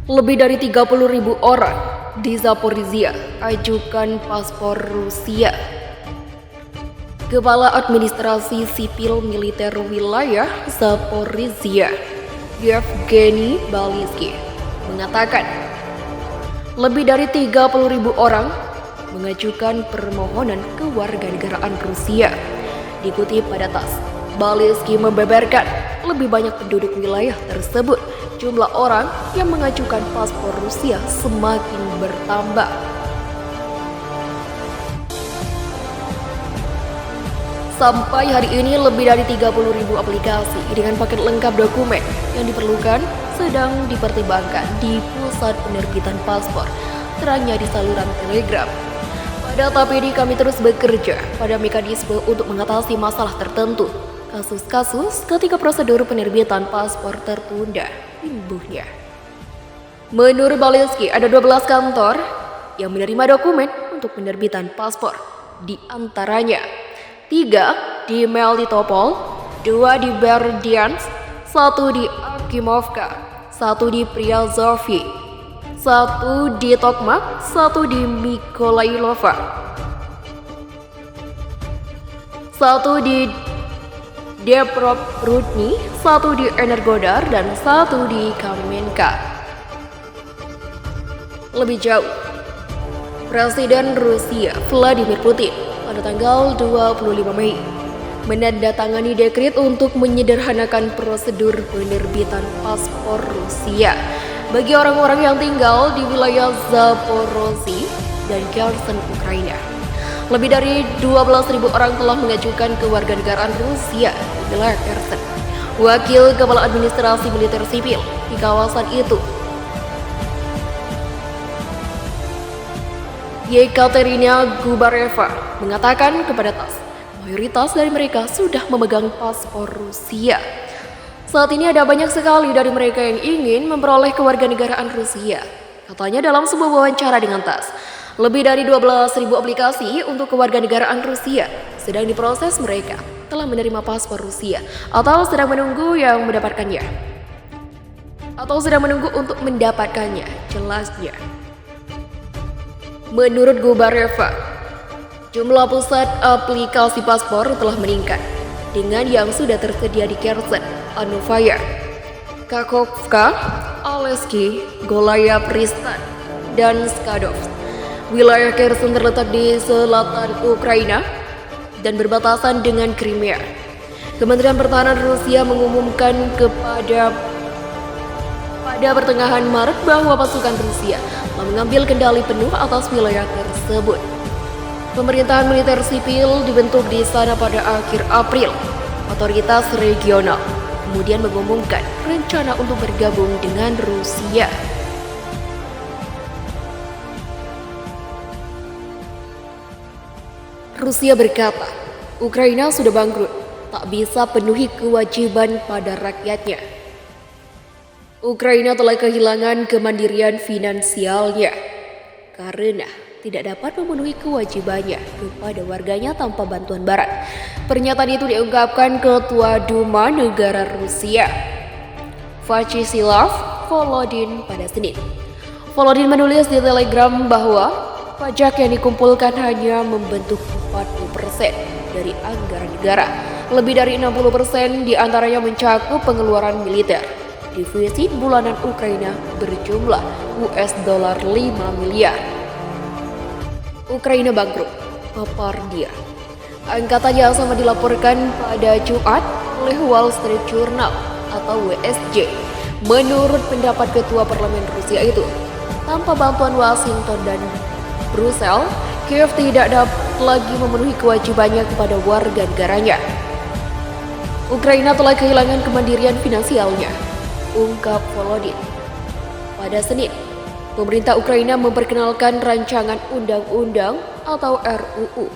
Lebih dari 30.000 orang di Zaporizhia ajukan paspor Rusia. Kepala Administrasi Sipil Militer Wilayah Zaporizhia, Yevgeny Balitsky, mengatakan lebih dari 30.000 orang mengajukan permohonan kewarganegaraan Rusia. Dikutip pada TASS, Balitsky membeberkan lebih banyak penduduk wilayah tersebut. Jumlah orang yang mengajukan paspor Rusia semakin bertambah. Sampai hari ini lebih dari 30.000 aplikasi dengan paket lengkap dokumen yang diperlukan sedang dipertimbangkan di pusat penerbitan paspor, terangnya di saluran Telegram. Pada tahap ini kami terus bekerja pada mekanisme untuk mengatasi masalah tertentu. Kasus-kasus ketika prosedur penerbitan paspor tertunda, imbuhnya. Menurut Balitsky, ada 12 kantor yang menerima dokumen untuk penerbitan paspor. Di antaranya 3 di Melitopol, 2 di Berdyansk, 1 di Akimovka, 1 di Priazovye, 1 di Tokmak, 1 di Mykolaiva, 1 di Dnipropetrovsk, 1 di Energodar, dan 1 di Kamenka. Lebih jauh, Presiden Rusia Vladimir Putin pada tanggal 25 Mei menandatangani dekret untuk menyederhanakan prosedur penerbitan paspor Rusia bagi orang-orang yang tinggal di wilayah Zaporozhye dan Kherson, Ukraina. Lebih dari 12.000 orang telah mengajukan kewarganegaraan Rusia di wilayah Kherson. Wakil Kepala Administrasi Militer Sipil di kawasan itu, Yekaterina Gubareva, mengatakan kepada TASS, mayoritas dari mereka sudah memegang paspor Rusia. Saat ini ada banyak sekali dari mereka yang ingin memperoleh kewarganegaraan Rusia, katanya dalam sebuah wawancara dengan TASS. Lebih dari 12.000 aplikasi untuk kewarganegaraan Rusia sedang diproses. Mereka telah menerima paspor Rusia atau sedang menunggu yang mendapatkannya. Untuk mendapatkannya, jelasnya. Menurut Gubareva, jumlah pusat aplikasi paspor telah meningkat dengan yang sudah tersedia di Kherson, Anovaya, Kakhovka, Aleksey, Golaya Pristan, dan Skadov. Wilayah Kherson terletak di selatan Ukraina dan berbatasan dengan Crimea. Kementerian Pertahanan Rusia mengumumkan pada pertengahan Maret bahwa pasukan Rusia telah mengambil kendali penuh atas wilayah tersebut. Pemerintahan militer sipil dibentuk di sana pada akhir April. Otoritas regional kemudian mengumumkan rencana untuk bergabung dengan Rusia. Rusia berkata, Ukraina sudah bangkrut, tak bisa penuhi kewajiban pada rakyatnya. Ukraina telah kehilangan kemandirian finansialnya karena tidak dapat memenuhi kewajibannya kepada warganya tanpa bantuan barat. Pernyataan itu diungkapkan Ketua Duma Negara Rusia, Vyacheslav Volodin, pada Senin. Volodin menulis di Telegram bahwa pajak yang dikumpulkan hanya membentuk 40% dari anggaran negara. Lebih dari 60% diantaranya mencakup pengeluaran militer. Defisit bulanan Ukraina berjumlah $5 miliar. Ukraina bangkrut, papar dia. Angkatan yang sama dilaporkan pada Jumat oleh Wall Street Journal atau WSJ. Menurut pendapat Ketua Parlemen Rusia itu, tanpa bantuan Washington dan Brussel, Kiev tidak dapat lagi memenuhi kewajibannya kepada warga negaranya. Ukraina telah kehilangan kemandirian finansialnya, ungkap Volodin. Pada Senin, pemerintah Ukraina memperkenalkan rancangan undang-undang atau RUU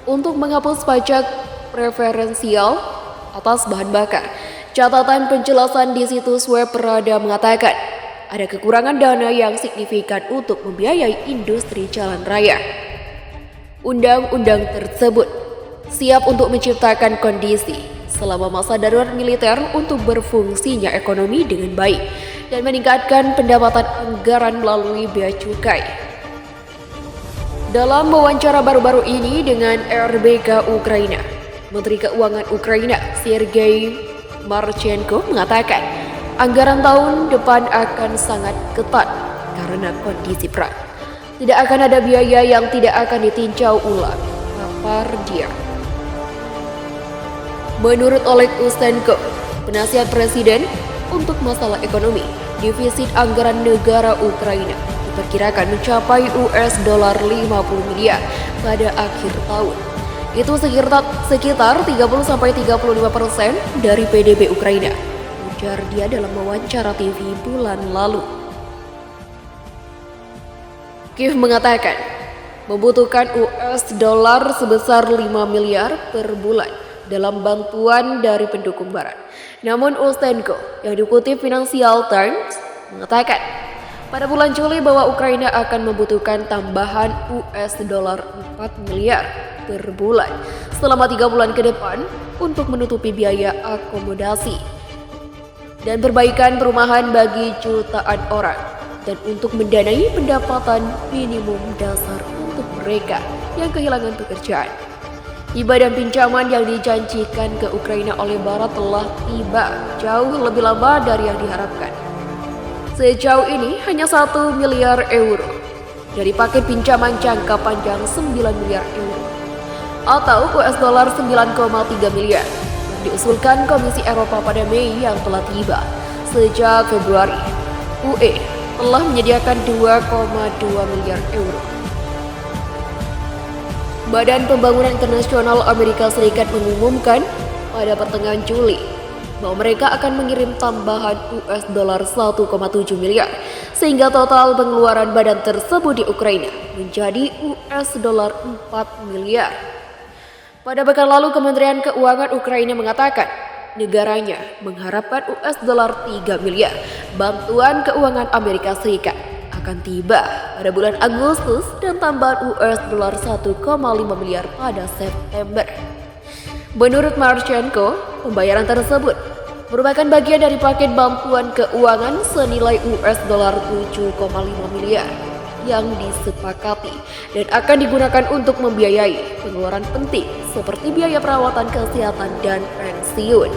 untuk menghapus pajak preferensial atas bahan bakar. Catatan penjelasan di situs web Rada mengatakan ada kekurangan dana yang signifikan untuk membiayai industri jalan raya. Undang-undang tersebut siap untuk menciptakan kondisi selama masa darurat militer untuk berfungsinya ekonomi dengan baik. dan meningkatkan pendapatan anggaran melalui bea cukai. Dalam wawancara baru-baru ini dengan RBK Ukraina, Menteri Keuangan Ukraina Sergei Marchenko mengatakan anggaran tahun depan akan sangat ketat karena kondisi perang. Tidak akan ada biaya yang tidak akan ditinjau ulang, papar dia. Menurut Oleg Ustenko, penasihat presiden untuk masalah ekonomi, defisit anggaran negara Ukraina diperkirakan mencapai $50 miliar pada akhir tahun. Itu sekitar 30-35% dari PDB Ukraina, ujar dia dalam wawancara TV bulan lalu. Kiev mengatakan membutuhkan $50 sebesar 5 miliar per bulan dalam bantuan dari pendukung barat. Namun Ustenko yang dikutip Financial Times mengatakan pada bulan Juli bahwa Ukraina akan membutuhkan tambahan $4 miliar per bulan selama 3 bulan ke depan untuk menutupi biaya akomodasi dan perbaikan perumahan bagi jutaan orang dan untuk mendanai pendapatan minimum dasar untuk mereka yang kehilangan pekerjaan. Ibadah pinjaman yang dijanjikan ke Ukraina oleh Barat telah tiba jauh lebih lama dari yang diharapkan. Sejauh ini hanya 1 miliar euro dari paket pinjaman jangka panjang 9 miliar euro atau $9,3 miliar yang diusulkan Komisi Eropa pada Mei yang telah tiba. Sejak Februari, UE telah menyediakan 2,2 miliar euro. Badan Pembangunan Internasional Amerika Serikat mengumumkan pada pertengahan Juli bahwa mereka akan mengirim tambahan $1,7 miliar sehingga total pengeluaran badan tersebut di Ukraina menjadi $4 miliar. Pada pekan lalu Kementerian Keuangan Ukraina mengatakan negaranya mengharapkan $3 miliar bantuan keuangan Amerika Serikat akan tiba pada bulan Agustus dan tambahan $1,5 miliar pada September. Menurut Marchenko, pembayaran tersebut merupakan bagian dari paket bantuan keuangan senilai $7,5 miliar yang disepakati dan akan digunakan untuk membiayai pengeluaran penting seperti biaya perawatan kesehatan dan pensiun.